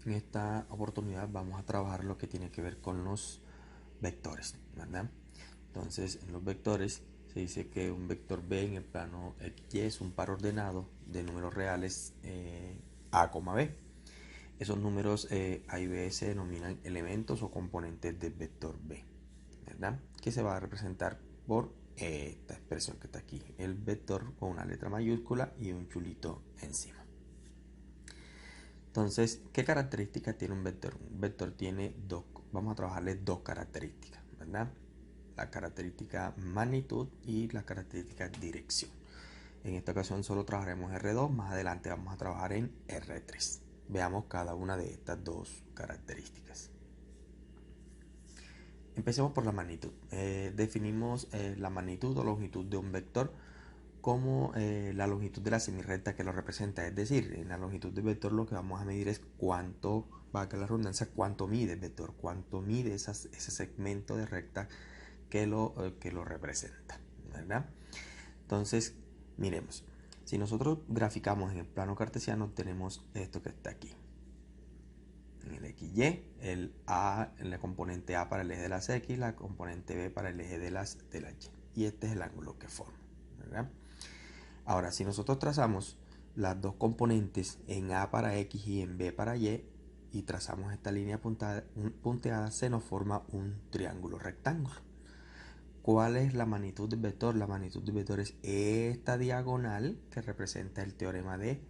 En esta oportunidad vamos a trabajar lo que tiene que ver con los vectores, ¿verdad? Entonces, en los vectores se dice que un vector B en el plano XY es un par ordenado de números reales A, B. Esos números A y B se denominan elementos o componentes del vector B, ¿verdad? Que se va a representar por esta expresión que está aquí, el vector con una letra mayúscula y un chulito encima. Entonces, ¿qué características tiene un vector? Un vector tiene dos, vamos a trabajarle dos características, ¿verdad? La característica magnitud y la característica dirección. En esta ocasión solo trabajaremos R2, más adelante vamos a trabajar en R3. Veamos cada una de estas dos características. Empecemos por la magnitud. Definimos la magnitud o longitud de un vector como la longitud de la semirrecta que lo representa. Es decir, en la longitud del vector lo que vamos a medir es cuánto, valga la redundancia, cuánto mide el vector, cuánto mide ese segmento de recta que lo representa, ¿verdad? Entonces, miremos. Si nosotros graficamos en el plano cartesiano, tenemos esto que está aquí. En el XY, el A, la componente A para el eje de las X, la componente B para el eje de las Y. Y este es el ángulo que forma, ¿verdad? Ahora, si nosotros trazamos las dos componentes en A para X y en B para Y, y trazamos esta línea punteada, se nos forma un triángulo rectángulo. ¿Cuál es la magnitud del vector? La magnitud del vector es esta diagonal que representa el teorema de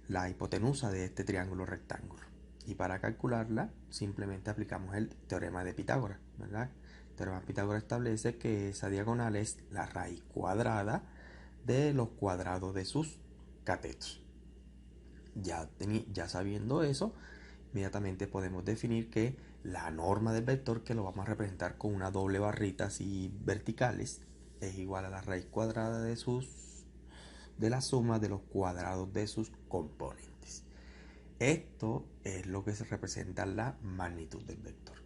la hipotenusa de este triángulo rectángulo. Y para calcularla, simplemente aplicamos el teorema de Pitágoras, ¿verdad? El teorema de Pitágoras establece que esa diagonal es la raíz cuadrada de los cuadrados de sus catetos. Ya sabiendo eso, inmediatamente podemos definir que la norma del vector, que lo vamos a representar con una doble barrita así verticales, es igual a la raíz cuadrada de la suma de los cuadrados de sus componentes. Esto es lo que se representa la magnitud del vector.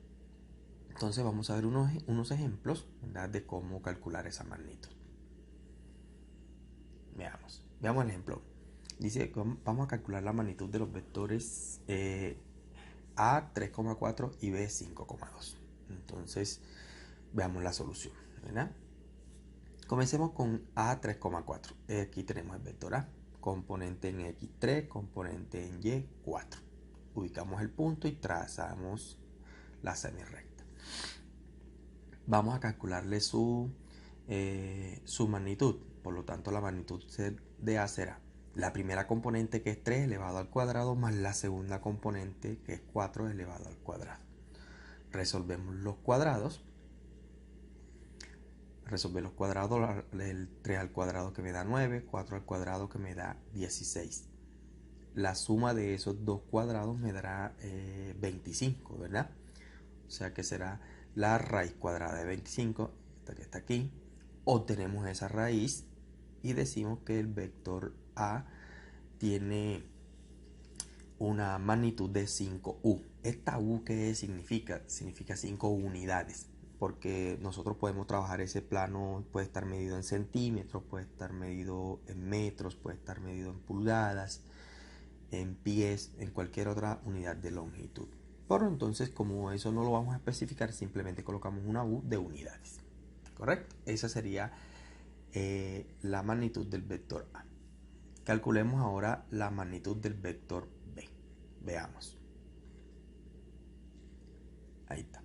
Entonces vamos a ver unos ejemplos, ¿verdad?, de cómo calcular esa magnitud. Veamos el ejemplo. Dice que vamos a calcular la magnitud de los vectores A 3,4 y B 5,2. Entonces, veamos la solución, ¿verdad? Comencemos con A 3,4. Aquí tenemos el vector A, componente en X3, componente en Y4. Ubicamos el punto y trazamos la semirrecta. Vamos a calcularle su magnitud. Por lo tanto, la magnitud de A será la primera componente, que es 3 elevado al cuadrado, más la segunda componente, que es 4 elevado al cuadrado. Resolvemos los cuadrados. Resolver los cuadrados, el 3 al cuadrado que me da 9, 4 al cuadrado que me da 16. La suma de esos dos cuadrados me dará 25, ¿verdad? O sea que será la raíz cuadrada de 25, esta que está aquí. Obtenemos esa raíz y decimos que el vector A tiene una magnitud de 5U. Esta U, ¿qué significa? Significa 5 unidades, porque nosotros podemos trabajar ese plano, puede estar medido en centímetros, puede estar medido en metros, puede estar medido en pulgadas, en pies, en cualquier otra unidad de longitud. Por entonces, como eso no lo vamos a especificar, simplemente colocamos una U de unidades. ¿Correcto? Esa sería la magnitud del vector A. Calculemos ahora la magnitud del vector B. Veamos. Ahí está.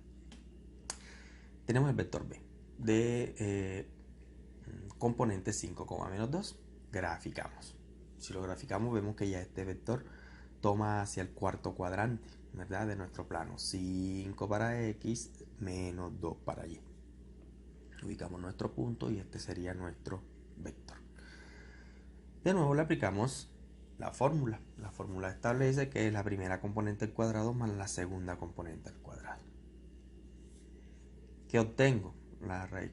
Tenemos el vector B de componente 5,-2. Graficamos. Si lo graficamos, vemos que ya este vector toma hacia el cuarto cuadrante, ¿verdad?, de nuestro plano. 5 para X menos 2 para Y. Ubicamos nuestro punto y este sería nuestro vector. De nuevo le aplicamos la fórmula. La fórmula establece que es la primera componente al cuadrado más la segunda componente al cuadrado. ¿Qué obtengo? La raíz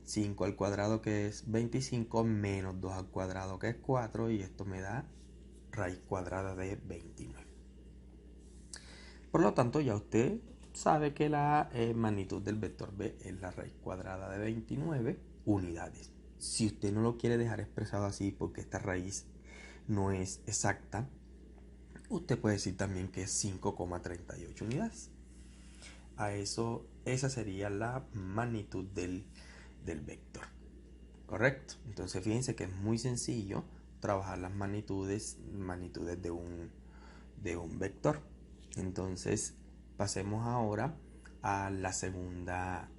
5 al cuadrado, que es 25, menos 2 al cuadrado, que es 4, y esto me da raíz cuadrada de 29. Por lo tanto, ya usted sabe que la magnitud del vector B es la raíz cuadrada de 29 unidades. Si usted no lo quiere dejar expresado así porque esta raíz no es exacta, Usted puede decir también que es 5,38 unidades. Esa sería la magnitud del vector. ¿Correcto? Entonces fíjense que es muy sencillo trabajar las magnitudes de un vector. Entonces pasemos ahora a la segunda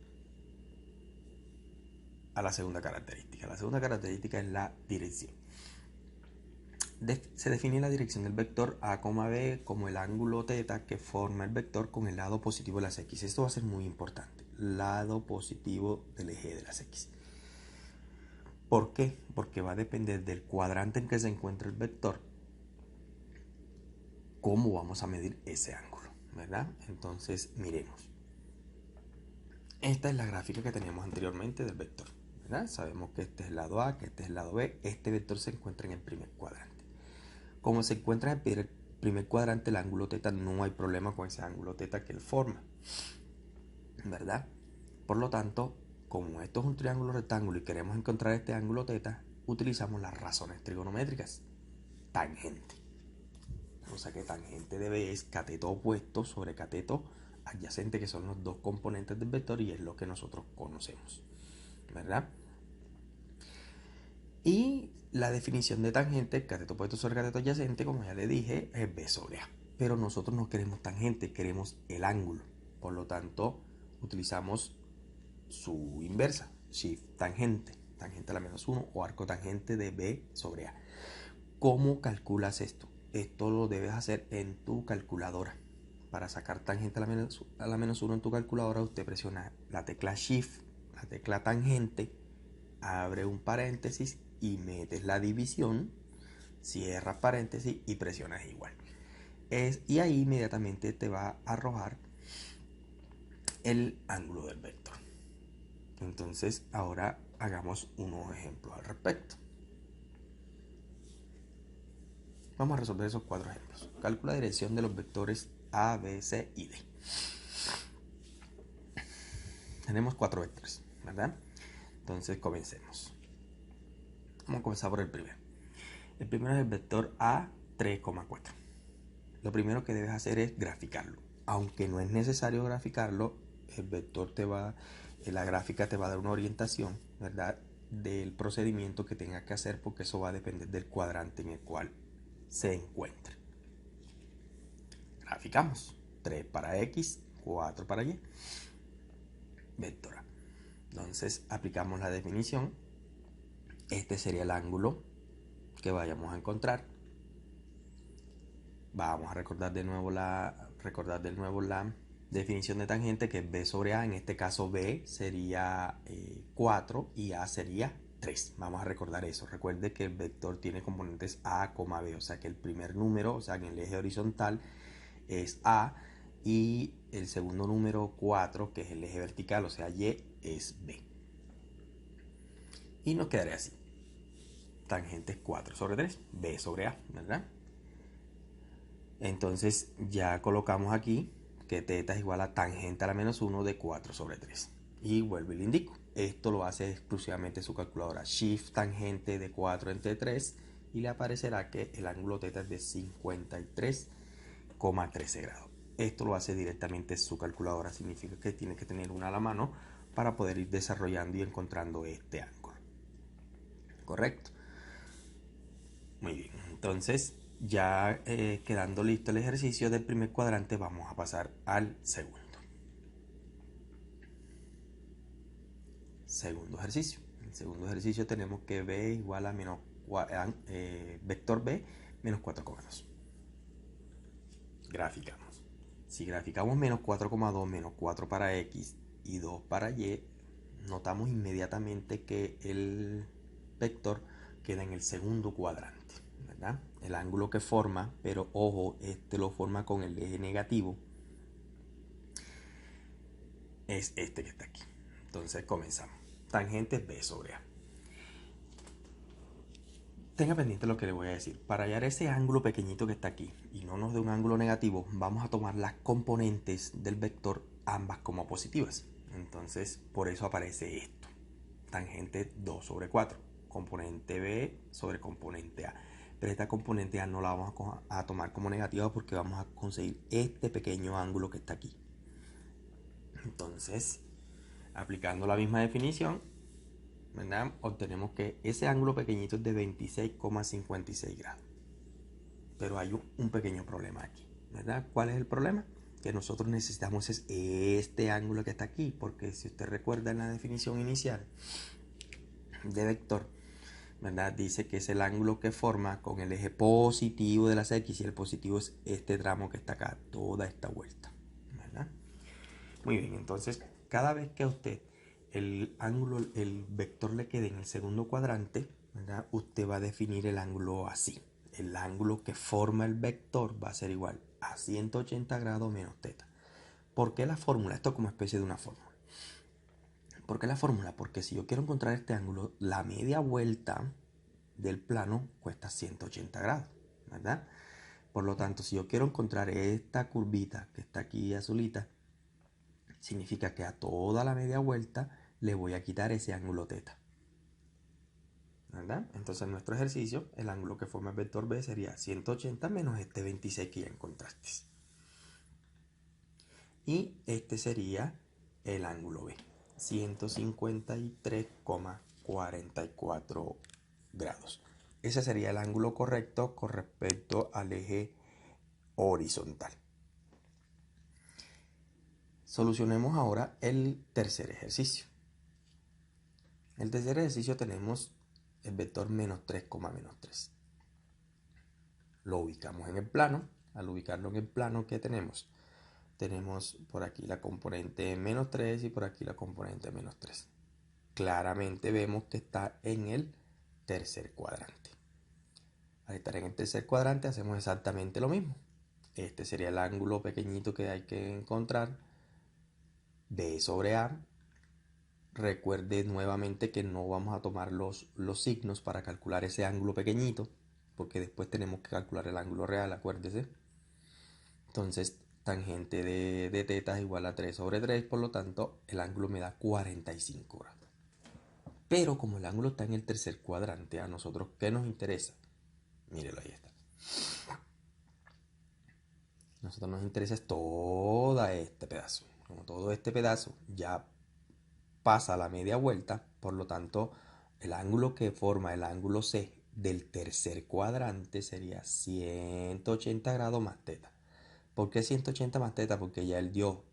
característica. La segunda característica es la dirección. Se define la dirección del vector A, B como el ángulo θ que forma el vector con el lado positivo de las x. Esto va a ser muy importante. Lado positivo del eje de las x. ¿Por qué? Porque va a depender del cuadrante en que se encuentra el vector cómo vamos a medir ese ángulo, ¿verdad? Entonces, miremos. Esta es la gráfica que teníamos anteriormente del vector, ¿verdad? Sabemos que este es el lado A, que este es el lado B. Este vector se encuentra en el primer cuadrante. Como se encuentra en el primer cuadrante, el ángulo θ, no hay problema con ese ángulo θ que él forma, ¿verdad? Por lo tanto, como esto es un triángulo rectángulo y queremos encontrar este ángulo θ, utilizamos las razones trigonométricas. Tangente. O sea que tangente de B es cateto opuesto sobre cateto adyacente, que son los dos componentes del vector, y es lo que nosotros conocemos, ¿verdad? Y la definición de tangente, cateto opuesto sobre cateto adyacente, como ya le dije, es B sobre A. Pero nosotros no queremos tangente, queremos el ángulo. Por lo tanto, utilizamos su inversa, shift tangente, tangente a la menos 1 o arco tangente de B sobre A. ¿Cómo calculas esto? Esto lo debes hacer en tu calculadora. Para sacar tangente a la menos 1 en tu calculadora, usted presiona la tecla Shift, la tecla tangente, abre un paréntesis y metes la división, cierras paréntesis y presionas igual. Y ahí inmediatamente te va a arrojar el ángulo del vector. Entonces ahora hagamos unos ejemplos al respecto. Vamos a resolver esos 4 ejemplos. Calcula la dirección de los vectores A, B, C y D. Tenemos 4 vectores, ¿verdad? Entonces comencemos. Vamos a comenzar por el primero. El primero es el vector A, 3,4. Lo primero que debes hacer es graficarlo. Aunque no es necesario graficarlo, la gráfica te va a dar una orientación, ¿verdad?, del procedimiento que tengas que hacer, porque eso va a depender del cuadrante en el cual se encuentra. Graficamos. 3 para X, 4 para Y. Vector A. Entonces aplicamos la definición. Este sería el ángulo que vayamos a encontrar. Vamos a recordar de nuevo la definición de tangente, que es B sobre A. En este caso B sería 4 y A sería 3. Vamos a recordar eso. Recuerde que el vector tiene componentes A, B, o sea que el primer número, o sea que en el eje horizontal, es A, y el segundo número 4, que es el eje vertical, o sea Y, es B. Y nos quedaría así. Tangente es 4 sobre 3, B sobre A, ¿verdad? Entonces ya colocamos aquí que θ es igual a tangente a la menos 1 de 4 sobre 3. Y vuelvo y le indico. Esto lo hace exclusivamente su calculadora. Shift tangente de 4 entre 3 y le aparecerá que el ángulo θ es de 53,13 grados. Esto lo hace directamente su calculadora. Significa que tiene que tener una a la mano para poder ir desarrollando y encontrando este ángulo. ¿Correcto? Muy bien. Entonces, ya quedando listo el ejercicio del primer cuadrante, vamos a pasar al segundo. Segundo ejercicio. En el segundo ejercicio tenemos que B igual a vector B menos 4,2. Graficamos. Si graficamos menos 4,2, menos 4 para X y 2 para Y, notamos inmediatamente que el vector queda en el segundo cuadrante, ¿verdad? El ángulo que forma, pero ojo, este lo forma con el eje negativo, es este que está aquí. Entonces comenzamos. Tangente es B sobre A. Tenga pendiente lo que le voy a decir. Para hallar ese ángulo pequeñito que está aquí y no nos dé un ángulo negativo, vamos a tomar las componentes del vector ambas como positivas. Entonces, por eso aparece esto. Tangente 2 sobre 4. Componente B sobre componente A. pero esta componente A no la vamos a tomar como negativa porque vamos a conseguir este pequeño ángulo que está aquí. Entonces, aplicando la misma definición, ¿verdad?, obtenemos que ese ángulo pequeñito es de 26,56 grados. Pero hay un pequeño problema aquí, ¿verdad? ¿Cuál es el problema? Que nosotros necesitamos es este ángulo que está aquí, porque si usted recuerda en la definición inicial de vector, ¿verdad?, dice que es el ángulo que forma con el eje positivo de las X, y el positivo es este tramo que está acá, toda esta vuelta, ¿verdad? Muy bien, entonces cada vez que a usted el ángulo, el vector le quede en el segundo cuadrante, ¿verdad?, usted va a definir el ángulo así. El ángulo que forma el vector va a ser igual a 180 grados menos teta. ¿Por qué la fórmula? Esto como especie de una fórmula. ¿Por qué la fórmula? Porque si yo quiero encontrar este ángulo, la media vuelta del plano cuesta 180 grados, ¿verdad? Por lo tanto, si yo quiero encontrar esta curvita que está aquí azulita, significa que a toda la media vuelta le voy a quitar ese ángulo teta, ¿verdad? Entonces en nuestro ejercicio, el ángulo que forma el vector B sería 180 menos este 26 que ya encontraste. Y este sería el ángulo B, 153,44 grados. Ese sería el ángulo correcto con respecto al eje horizontal. Solucionemos ahora el tercer ejercicio. En el tercer ejercicio tenemos el vector menos 3, menos 3. Lo ubicamos en el plano. Al ubicarlo en el plano, ¿qué tenemos? Tenemos por aquí la componente menos 3 y por aquí la componente menos 3. Claramente vemos que está en el tercer cuadrante. Al estar en el tercer cuadrante hacemos exactamente lo mismo. Este sería el ángulo pequeñito que hay que encontrar, B sobre A. Recuerde nuevamente que no vamos a tomar los signos para calcular ese ángulo pequeñito, porque después tenemos que calcular el ángulo real, acuérdese. Entonces, tangente de teta es igual a 3 sobre 3, por lo tanto, el ángulo me da 45 grados. Pero como el ángulo está en el tercer cuadrante, a nosotros, ¿qué nos interesa? Mírelo, ahí está. A nosotros nos interesa todo este pedazo. Como todo este pedazo ya pasa la media vuelta, por lo tanto, el ángulo que forma el ángulo C del tercer cuadrante sería 180 grados más teta. ¿Por qué 180 más teta? Porque ya él dio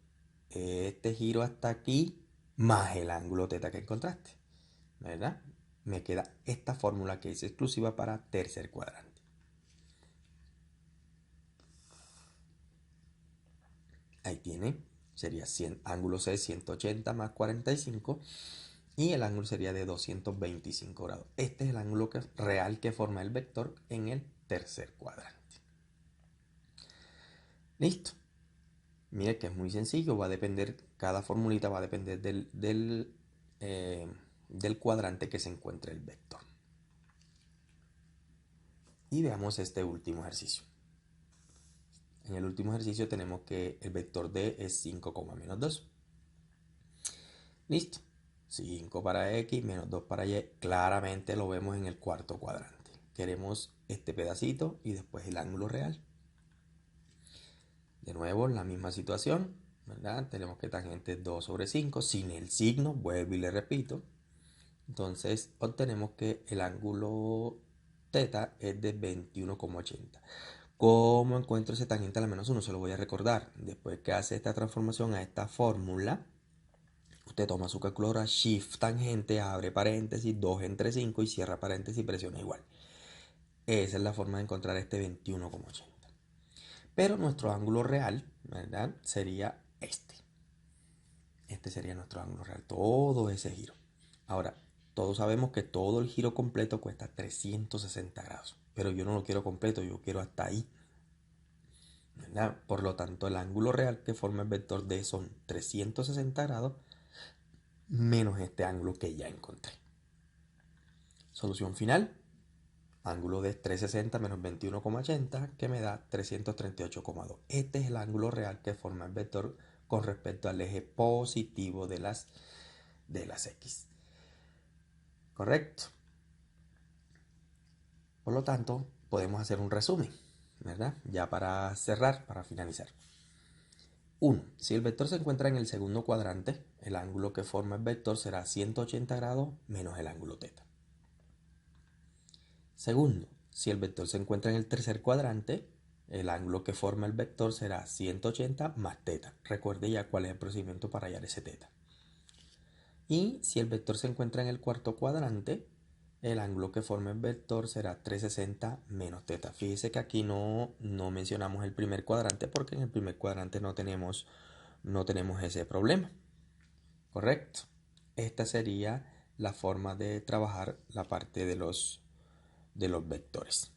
este giro hasta aquí más el ángulo teta que encontraste, ¿verdad? Me queda esta fórmula que es exclusiva para tercer cuadrante. Ahí tiene, sería ángulo C 180 más 45 y el ángulo sería de 225 grados. Este es el ángulo real que forma el vector en el tercer cuadrante. Listo. Mire que es muy sencillo, va a depender, cada formulita va a depender del cuadrante que se encuentre el vector. Y veamos este último ejercicio. En el último ejercicio tenemos que el vector D es 5, menos 2. Listo. 5 para X menos 2 para Y. Claramente lo vemos en el cuarto cuadrante. Queremos este pedacito y después el ángulo real. De nuevo, la misma situación, ¿verdad? Tenemos que tangente 2 sobre 5 sin el signo, vuelvo y le repito. Entonces obtenemos que el ángulo teta es de 21,80. ¿Cómo encuentro ese tangente a la menos 1? Se lo voy a recordar. Después que hace esta transformación a esta fórmula, usted toma su calculadora, shift tangente, abre paréntesis, 2 entre 5 y cierra paréntesis y presiona igual. Esa es la forma de encontrar este 21,80. Pero nuestro ángulo real, ¿verdad?, sería este. Este sería nuestro ángulo real, todo ese giro. Ahora, todos sabemos que todo el giro completo cuesta 360 grados. Pero yo no lo quiero completo, yo quiero hasta ahí, ¿verdad? Por lo tanto, el ángulo real que forma el vector D son 360 grados menos este ángulo que ya encontré. Solución final. Ángulo de 360 menos 21,80 que me da 338,2. Este es el ángulo real que forma el vector con respecto al eje positivo de las X. ¿Correcto? Por lo tanto, podemos hacer un resumen, ¿verdad? Ya para cerrar, para finalizar. 1. Si el vector se encuentra en el segundo cuadrante, el ángulo que forma el vector será 180 grados menos el ángulo θ. Segundo, si el vector se encuentra en el tercer cuadrante, el ángulo que forma el vector será 180 más θ. Recuerde ya cuál es el procedimiento para hallar ese θ. Y si el vector se encuentra en el cuarto cuadrante, el ángulo que forma el vector será 360 menos θ. Fíjese que aquí no mencionamos el primer cuadrante porque en el primer cuadrante no tenemos ese problema. ¿Correcto? Esta sería la forma de trabajar la parte de los vectores.